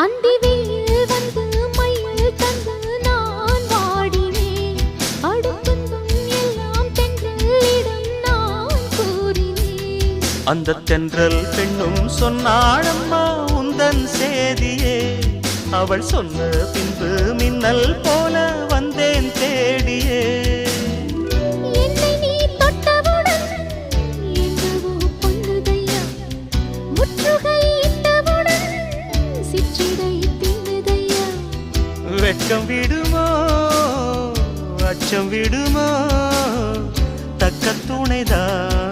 அந்தி வெயில் வந்து மயில் தந்து நான் வாடினேன். அடுத்தும் எல்லாம் தென்றலிடம் நான் கூறினேன். அந்த தென்றல் பெண்ணும் சொன்னாளம்மா உந்தன் சேதியே. அவள் சொன்ன பின்பு மின்னல் போல வந்தேன் தேடியே. என்னை நீ தொட்டவுடன் எங்கவோ பொன்னுதையா. முற்றுகை இட்டவுடன் சிற்றிடை தின்னுதையா. வெட்கம் விடுமோ அச்சம் விடுமோ தக்க துணைதான்